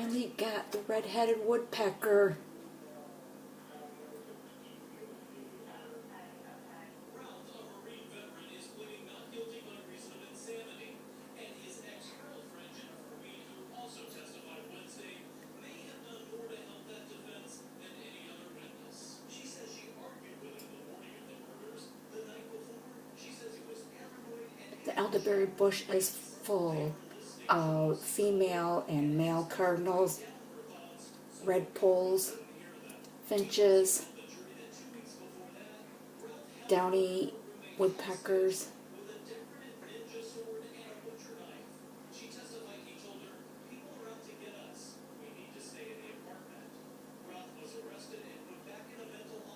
finally got the red-headed woodpecker. The elderberry bush is full of female and male cardinals, redpolls, finches, downy woodpeckers,